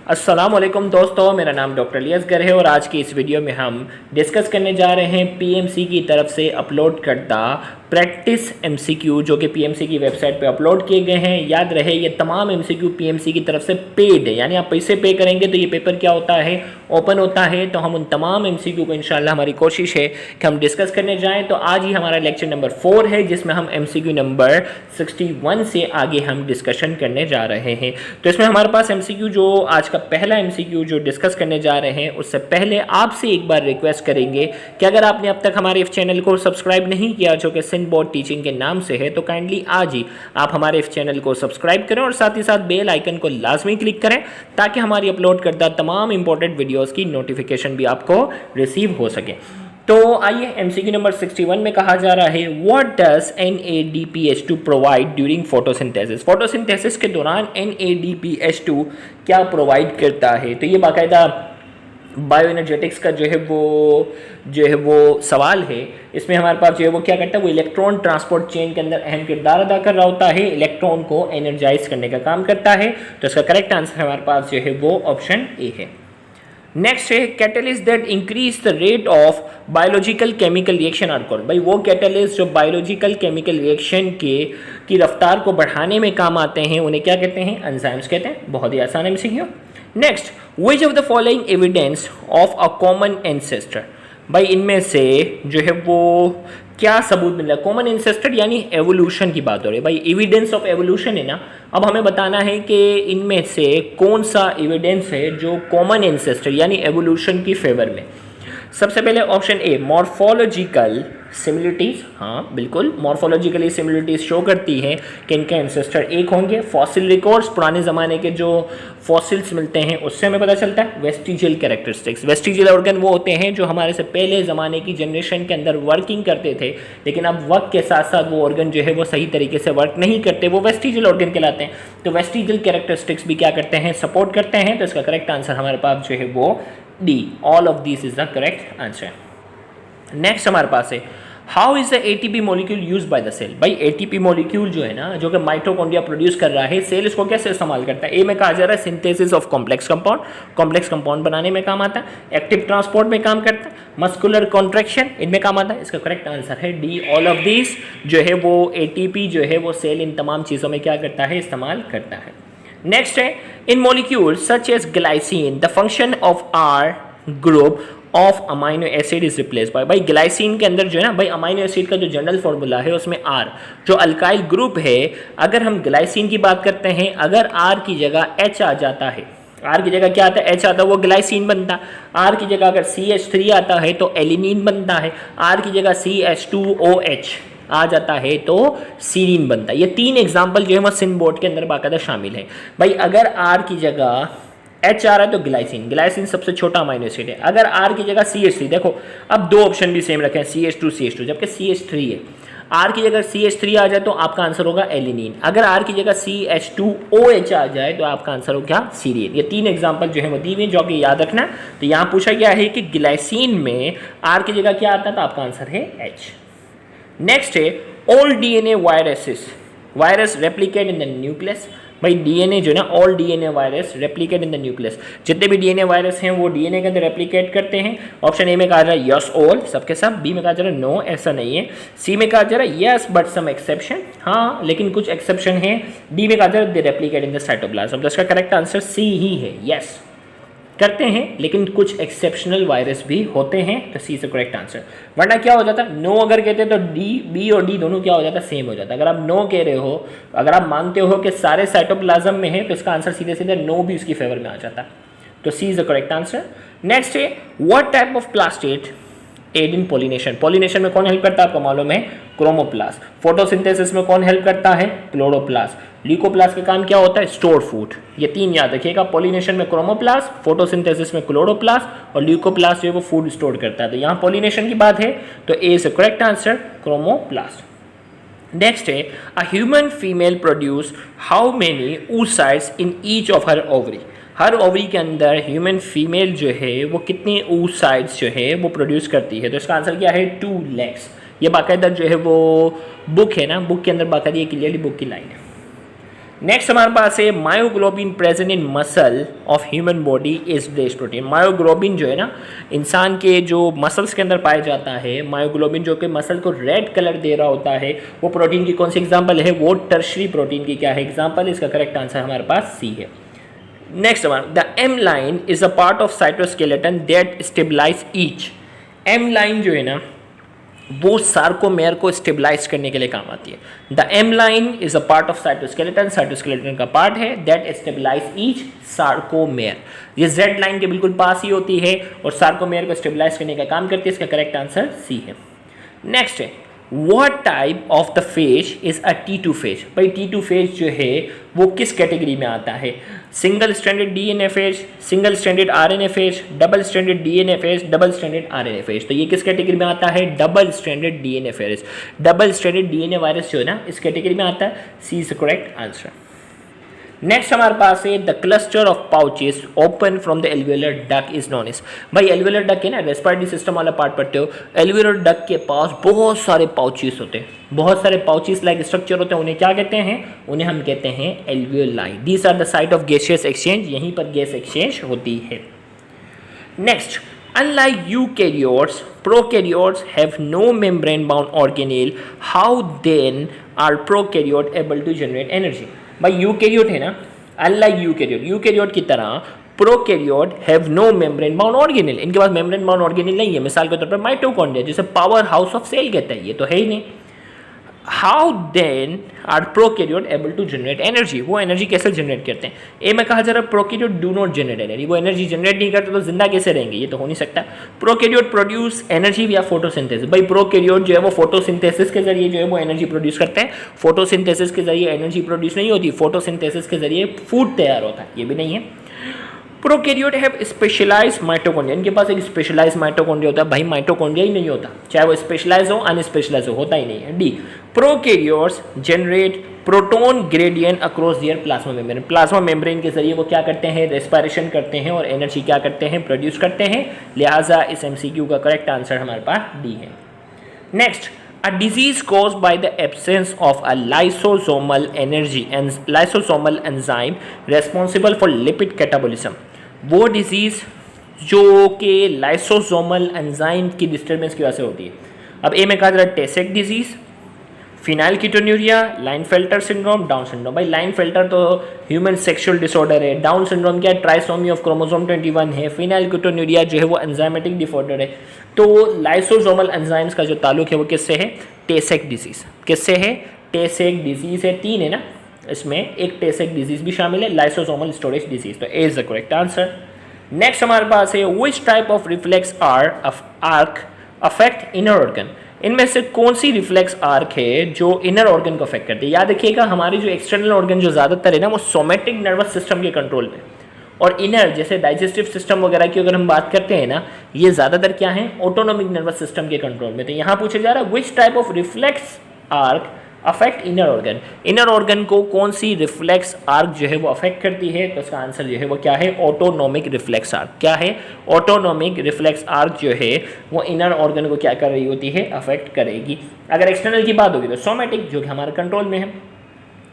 अस्सलामुअलैकुम दोस्तों, मेरा नाम डॉक्टर लियासगर है और आज की इस वीडियो में हम डिस्कस करने जा रहे हैं पीएमसी की तरफ से अपलोड करदा प्रैक्टिस एमसीक्यू जो कि पीएमसी की वेबसाइट पे अपलोड किए गए हैं। याद रहे ये तमाम एमसीक्यू पीएमसी की तरफ से पेड है, यानी आप पैसे पे करेंगे तो ये पेपर क्या होता है, ओपन होता है। तो हम उन तमाम एमसीक्यू को इंशाल्लाह हमारी कोशिश है कि हम डिस्कस करने जाएँ। तो आज ही हमारा लेक्चर नंबर 4 है जिसमें हम एमसीक्यू नंबर 61 से आगे हम डिस्कशन करने जा रहे हैं। तो इसमें हमारे पास एमसीक्यू जो आज का पहला एमसीक्यू जो डिस्कस करने जा रहे हैं, उससे पहले आपसे एक बार रिक्वेस्ट करेंगे कि अगर आपने अब तक हमारे इस चैनल को सब्सक्राइब नहीं किया जो कि सिंधबोर्ड टीचिंग के नाम से है, तो काइंडली आज ही आप हमारे इस चैनल को सब्सक्राइब करें और साथ ही साथ बेल आइकन को लाजमी क्लिक करें ताकि हमारी अपलोड करदा तमाम इंपॉर्टेंट वीडियोस की नोटिफिकेशन भी आपको रिसीव हो सके। तो आइए एमसीक्यू नंबर 61 में कहा जा रहा है, what does NADPH2 provide during photosynthesis. Photosynthesis के दौरान NADPH2 क्या प्रोवाइड करता है। तो ये बाकायदा बायो एनर्जेटिक्स का जो है वो सवाल है। इसमें हमारे पास जो है वो क्या करता है, वो इलेक्ट्रॉन ट्रांसपोर्ट चेन के अंदर अहम किरदार अदा कर रहा होता है, इलेक्ट्रॉन को एनर्जाइज करने का काम करता है। तो इसका करेक्ट आंसर हमारे पास जो है वो ऑप्शन ए है। नेक्स्ट है, catalyst that increase the rate of biological chemical reaction are called. भाई वो कैटलिस्ट जो बायोलॉजिकल केमिकल रिएक्शन की रफ्तार को बढ़ाने में काम आते हैं उन्हें क्या कहते हैं, एंजाइम्स कहते हैं। बहुत ही आसान MCQ. Next, which of the following evidence of a common ancestor. भाई इनमें से जो है वो क्या सबूत मिल रहा है, कॉमन एंसेस्टर यानी एवोल्यूशन की बात हो रही है। भाई एविडेंस ऑफ एवोल्यूशन है ना, अब हमें बताना है कि इनमें से कौन सा एविडेंस है जो कॉमन एंसेस्टर यानी एवोल्यूशन की फेवर में। सबसे पहले ऑप्शन ए, मॉर्फोलॉजिकल सिमिलरिटीज। हाँ बिल्कुल, मॉर्फोलॉजिकली सिमिलरिटीज शो करती हैं कि इनके एंसेस्टर एक होंगे। फॉसिल रिकॉर्ड्स, पुराने ज़माने के जो फॉसिल्स मिलते हैं उससे हमें पता चलता है। वेस्टिजियल कैरेक्टरिस्टिक्स, वेस्टिजियल ऑर्गन वो होते हैं जो हमारे से पहले ज़माने की जनरेशन के अंदर वर्किंग करते थे, लेकिन अब वक्त के साथ साथ वो ऑर्गन जो है वो सही तरीके से वर्क नहीं करते, वो वेस्टिजियल ऑर्गन कहलाते हैं। तो वेस्टिजियल कैरेक्टरिस्टिक्स भी क्या करते हैं, सपोर्ट करते हैं। तो इसका करेक्ट आंसर हमारे पास जो है वो D, all of this is the correct answer. Next हमारे पास है, how is the ATP molecule use by the cell. भाई एटीपी मॉलिक्यूल जो है ना, जो कि माइटोकॉन्ड्रिया प्रोड्यूस कर रहा है, सेल इसको कैसे इस्तेमाल करता है। ए में कहा जा रहा है synthesis of complex compound, complex compound बनाने में काम आता है। एक्टिव ट्रांसपोर्ट में काम करता है। मस्कुलर कॉन्ट्रैक्शन इनमें काम आता है। इसका करेक्ट आंसर है डी, ऑल ऑफ दिस जो है वो एटीपी जो है वो सेल इन तमाम चीज़ों में क्या करता है, इस्तेमाल करता है। नेक्स्ट है, in molecule such as glycine the function of R group of amino acid is replace by. भाई ग्लाइसिन के अंदर जो है ना, भाई अमाइनो एसिड का जो जनरल फॉर्मूला है उसमें आर जो अल्काइल ग्रुप है, अगर हम ग्लाइसिन की बात करते हैं, अगर आर की जगह एच आ जाता है, आर की जगह क्या आता है, एच आता है, वो ग्लाइसिन बनता। आर की जगह अगर CH3 आता है तो एलिनिन बनता है। आर की जगह CH2OH आ जाता है तो सीरीन बनता है। ये तीन एग्जाम्पल जो है वो सिंधबोर्ड के अंदर बाकायदा शामिल है। भाई अगर आर की जगह एच आ रहा है तो ग्लाइसिन, ग्लाइसिन सबसे छोटा अमाइनो एसिड है। अगर आर की जगह CH3, देखो अब दो ऑप्शन भी सेम रखे हैं, CH2 जबकि CH3 है। आर की जगह CH3 आ जाए तो आपका आंसर होगा एलिनिन। अगर आर की जगह CH2OH आ जाए तो आपका आंसर होगा सीरीन। ये तीन एग्जांपल जो है वो दी हुई जो कि याद रखना। तो यहाँ पूछा गया है कि ग्लाइसिन में आर की जगह क्या आता है, तो आपका आंसर है एच। नेक्स्ट है, all DNA virus replicate in the nucleus. भाई DNA जो है ना, all DNA virus replicate in the nucleus. जितने भी DNA वायरस हैं वो DNA के अंदर रेप्लिकेट करते हैं। ऑप्शन ए में कहा जा रहा है यस ऑल, सबके सब। बी में कहा जा रहा है नो, ऐसा नहीं है। सी में कहा जा रहा है यस बट सम एक्सेप्शन, हाँ लेकिन कुछ एक्सेप्शन है। डी में कहा जा रहा है दे रेप्लिकेट इन द साइटोप्लाज्म। तो इसका करेक्ट आंसर सी ही है, यस करते हैं, लेकिन कुछ एक्सेप्शनल वायरस भी होते हैं। तो सी से करेक्ट आंसर। वरना क्या हो जाता, नो अगर कहते तो बी और डी दोनों क्या हो जाता, सेम हो जाता। अगर आप नो कह रहे हो, अगर आप मानते हो कि सारे साइटोप्लाज्म में है, तो इसका आंसर सीधे सीधे नो भी उसकी फेवर में आ जाता। तो C is the correct answer. Next है, what type of plastid aid in pollination. Pollination में कौन हेल्प करता है, आपको मालूम है, क्रोमोप्लास्ट। फोटोसिंथेसिस में कौन हेल्प करता है, क्लोरोप्लास्ट। ल्यूकोप्लास्ट का काम क्या होता है, स्टोर फूड। ये तीन याद रखिएगा, पॉलिनेशन में क्रोमोप्लास्ट, फोटोसिंथेसिस में क्लोरोप्लास्ट और ल्यूकोप्लास्ट जो है वो फूड स्टोर करता है। तो यहाँ पॉलिनेशन की बात है तो A is the correct answer, chromoplast. Next है, a human female produce how many oocytes in each of her ovary. हर ओवरी के अंदर ह्यूमन फीमेल जो है वो कितने oocytes जो है वो प्रोड्यूस करती है। तो इसका आंसर क्या है, 2 lakhs। ये बाकायदा जो है वो बुक है ना, बुक के अंदर बाकायदा ये क्लियरली बुक की लाइन है। नेक्स्ट हमारे पास है myoglobin present in muscle of human body is breast protein. Myoglobin जो है ना इंसान के जो मसल्स के अंदर पाया जाता है, मायोग्लोबिन जो कि मसल को रेड कलर दे रहा होता है, वो प्रोटीन की कौन सी एग्जांपल है? वो टर्शरी प्रोटीन की क्या है एग्जांपल? इसका करेक्ट आंसर हमारे पास सी है। Next one, the M line is a part of cytoskeleton that stabilize each. M line जो है ना वो सार्कोमेयर को स्टेबलाइज करने के लिए काम आती है। The M line is a part of cytoskeleton, cytoskeleton का पार्ट है दैट स्टेबलाइज ईच सार्कोमेयर। ये जेड लाइन के बिल्कुल पास ही होती है और सार्कोमेयर को स्टेबलाइज करने का काम करती है। इसका करेक्ट आंसर सी है। नेक्स्ट है, What type of the phase is a T2 phase. भाई T2 फेज जो है वो किस कैटेगरी में आता है? Single stranded DNA phage, single stranded RNA phage, double stranded DNA phage, double stranded RNA phage. तो ये किस कैटेगरी में आता है? Double stranded DNA phage. Double stranded DNA virus जो है ना इस कैटेगरी में आता है। C is the correct answer. Next हमारे पास है the cluster of pouches open from the alveolar duct is known as. भाई एल्वियोलर डक है ना, रेस्पिरेटरी सिस्टम वाला पार्ट पढ़ते हो। एल्वियोलर डक के पास बहुत सारे पाउचेस होते हैं, बहुत सारे पाउचेस लाइक स्ट्रक्चर होते हैं। उन्हें क्या कहते हैं? उन्हें हम कहते हैं alveoli. These are the site of gaseous exchange, यहीं पर गैस एक्सचेंज होती है। Next, unlike eukaryotes, prokaryotes have no membrane bound organelle. How then are prokaryote able to generate energy? भाई यूकैरियोट है ना, अनलाइक यूकैरियोट की तरह prokaryote have no membrane bound organelle. इनके पास मेम्ब्रेन बाउंड ऑर्गेनेल नहीं है। मिसाल के तौर पर माइटोकॉन्ड्रिया जिसे पावर हाउस ऑफ सेल कहता है, ये तो है ही नहीं। How then are prokaryote able to generate energy? वो एनर्जी कैसे जनरेट करते हैं? ए में कहा जा रहा है prokaryote do not generate energy. वो एनर्जी जनरेट नहीं करते तो जिंदा कैसे रहेंगे? ये तो हो नहीं सकता। प्रोकैरियोट प्रोड्यूस एनर्जी या फोटोसिंथेसिस। भाई प्रोकैरियोट जो है वो फोटोसिंथेसिस के जरिए जो है वो एनर्जी प्रोड्यूस करते हैं। फोटोसिंथेसिस के जरिए एनर्जी प्रोड्यूस नहीं होती, फोटोसिंथेसिस के जरिए फूड तैयार होता है, ये भी नहीं है। Prokaryote have specialised mitochondria. इनके पास एक स्पेशलाइज्ड माइटोकॉन्ड्रिया होता है। भाई माइटोकॉन्ड्रिया ही नहीं होता, चाहे वो स्पेशलाइज हो अनस्पेशलाइज हो, होता ही नहीं है। D, prokaryotes generate proton gradient across their plasma membrane. Plasma membrane के जरिए वो क्या करते हैं? रेस्पिरेशन करते हैं और एनर्जी क्या करते हैं? प्रोड्यूस करते हैं। लिहाजा इस एमसीक्यू का करेक्ट आंसर हमारे पास डी है। Next, a disease caused by the absence of a lysosomal lysosomal enzyme responsible for lipid catabolism। वो डिजीज जो कि लाइसोसोमल एंजाइम की डिस्टर्बेंस की वजह से होती है। अब ए में कहा जा रहा है टेसेक डिजीज, फिनाइलकीटोन्यूरिया, लाइनफेल्टर सिंड्रोम, डाउन सिंड्रोम। भाई लाइनफेल्टर तो ह्यूमन सेक्सुअल डिसऑर्डर है। डाउन सिंड्रोम क्या है? ट्राइसोमी ऑफ क्रोमोसोम 21 है। फिनाइलकीटोन्यूरिया जो है वो एंजाइमेटिक डिसऑर्डर है। तो लाइसोसोमल एंजाइम्स का जो ताल्लुक है वो किससे है? टेसेक डिजीज। किससे है? टेसेक डिजीज है। 3 है ना इसमें, एक टेसेक डिजीज भी शामिल है, लाइसोसोमल स्टोरेज डिजीज। तो A is the correct answer. Next हमारे पास है which type of reflex arc affect inner organ. इनमें से कौन सी रिफ्लेक्स आर्क है जो इनर ऑर्गन को अफेक्ट करती है? याद रखिएगा हमारी जो एक्सटर्नल ऑर्गन जो ज़्यादातर है ना वो सोमेटिक नर्वस सिस्टम के कंट्रोल में, और इनर जैसे डाइजेस्टिव सिस्टम वगैरह की अगर हम बात करते हैं ना, ये ज़्यादातर क्या है? ऑटोनोमिक नर्वस सिस्टम के कंट्रोल में। तो यहाँ पूछा जा रहा है which type of reflex arc affect inner organ. Inner organ को कौन सी रिफ्लेक्स आर्क जो है वो अफेक्ट करती है? तो इसका आंसर जो है वो क्या है? Autonomic reflex arc. क्या है? ऑटोनोमिक रिफ्लेक्स आर्क जो है वो इनर ऑर्गन को क्या कर रही होती है? अफेक्ट करेगी। अगर एक्सटर्नल की बात होगी तो सोमेटिक जो कि हमारे कंट्रोल में है।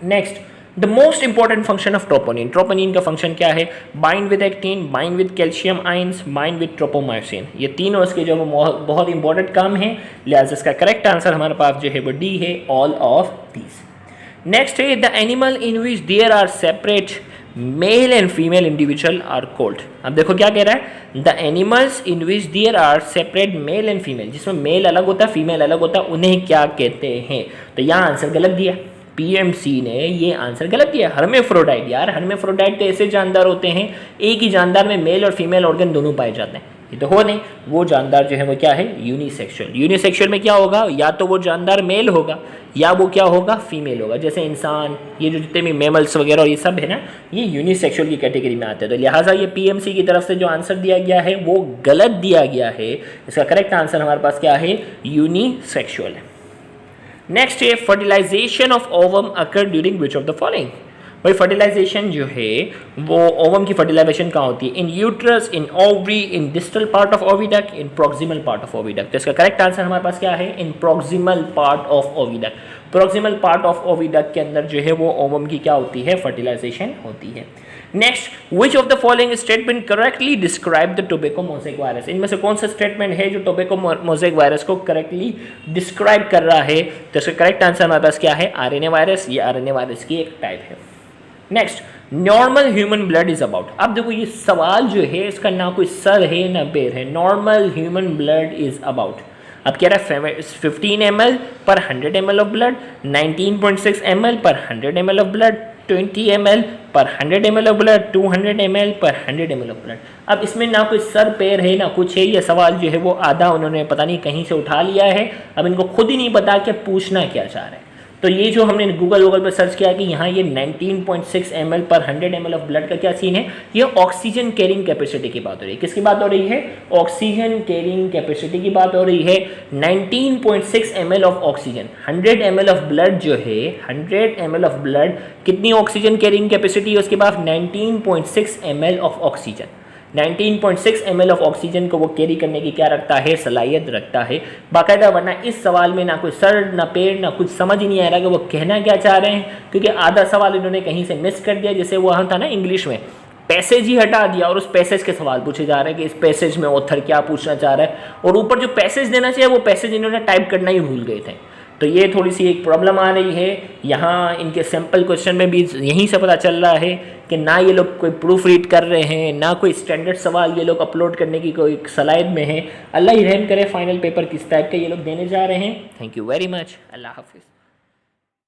Next, the most important function of troponin. Troponin का फंक्शन क्या है? Bind with actin, bind with calcium ions, bind with tropomyosin. ये तीनों इसके जो बहुत इंपॉर्टेंट काम है, लिहाजा इसका करेक्ट आंसर हमारे पास जो है वो डी है, ऑल ऑफ दीज। नेक्स्ट है the animal in which there are separate male and female individual are called. अब देखो क्या कह रहा है? The animals in which there are separate male and female, जिसमें मेल अलग होता है फीमेल अलग होता है, उन्हें क्या कहते हैं? तो यहाँ आंसर गलत दिया, पीएमसी ने ये आंसर गलत दिया। हर्मेफ्रोडाइट। यार हर्मेफ्रोडाइट तो ऐसे जानदार होते हैं एक ही जानदार में मेल और फीमेल ऑर्गन दोनों पाए जाते हैं, ये तो हो नहीं। वो जानदार जो है वो क्या है? यूनिसेक्सुअल। यूनिसेक्सुअल में क्या होगा? या तो वो जानदार मेल होगा या वो क्या होगा? फीमेल होगा। जैसे इंसान, ये जो जितने भी मेमल्स वगैरह और ये सब है ना, ये यूनिसेक्सुअल की कैटेगरी में आते हैं। तो लिहाजा ये पीएमसी की तरफ से जो आंसर दिया गया है वो गलत दिया गया है। इसका करेक्ट आंसर हमारे पास क्या है? यूनिसेक्सुअल है। नेक्स्ट है fertilization of ovum occur during which of the following. भाई फर्टिलाइजेशन जो है वो ओवम की फर्टिलाइजेशन कहाँ होती है? In uterus, in ovary, in distal part of oviduct, in proximal part of oviduct. तो इसका करेक्ट आंसर हमारे पास क्या है? In proximal part of oviduct. Proximal part of oviduct के अंदर जो है वो ओवम की क्या होती है? फर्टिलाइजेशन होती है। Next, which of the following statement correctly describe the tobacco mosaic virus? इनमें से कौन सा स्टेटमेंट है जो टोबैको मोज़ेक वायरस को करेक्टली डिस्क्राइब कर रहा है? तो इसका करेक्ट आंसर हमारे पास क्या है? RNA virus. ये आरएनए वायरस की एक टाइप है। Next, normal human blood is about. अब देखो ये सवाल जो है इसका ना कोई सर है ना पैर है। Normal human blood is about, अब कह रहा है 15 ml पर 100 ml ऑफ ब्लड, 19.6 ml पर 100 ml ऑफ ब्लड, 20 ml पर 100 ml ऑफ ब्लड, 200 ml पर 100 ml ऑफ ब्लड। अब इसमें ना कोई सर पैर है ना कुछ है। ये सवाल जो है वो आधा उन्होंने पता नहीं कहीं से उठा लिया है। अब इनको खुद ही नहीं पता कि पूछना क्या चाह रहे हैं। तो ये जो हमने गूगल पर सर्च किया कि यहाँ ये 19.6 ml पर 100 ml ऑफ ब्लड का क्या सीन है? ये ऑक्सीजन कैरिंग कैपेसिटी की बात हो रही है। किसकी बात हो रही है? ऑक्सीजन कैरिंग कैपेसिटी की बात हो रही है। 19.6 ml of oxygen, 100 ml of blood जो है, 100 ml ऑफ ब्लड कितनी ऑक्सीजन कैरिंग कैपेसिटी है उसके बाद? 19.6 ml of oxygen. 19.6 ml of oxygen को वो कैरी करने की क्या रखता है? सलाहियत रखता है बाकायदा। वरना इस सवाल में ना कोई सर ना पैर ना कुछ समझ ही नहीं आ रहा कि वो कहना क्या चाह रहे हैं, क्योंकि आधा सवाल इन्होंने कहीं से मिस कर दिया। जैसे वहाँ था ना इंग्लिश में, पैसेज ही हटा दिया और उस पैसेज के सवाल पूछे जा रहे हैं कि इस पैसेज में ऑथर क्या पूछना चाह रहा है, और ऊपर जो पैसेज देना चाहिए वो पैसेज इन्होंने टाइप करना ही भूल गए थे। तो ये थोड़ी सी एक प्रॉब्लम आ रही है। यहाँ इनके सैम्पल क्वेश्चन में भी यहीं से पता चल रहा है कि ना ये लोग कोई प्रूफ रीड कर रहे हैं, ना कोई स्टैंडर्ड सवाल ये लोग अपलोड करने की कोई सलाहियत में है। अल्लाह ही रहम करे फाइनल पेपर किस टाइप के ये लोग देने जा रहे हैं। Thank you very much. अल्लाह हाफिज़।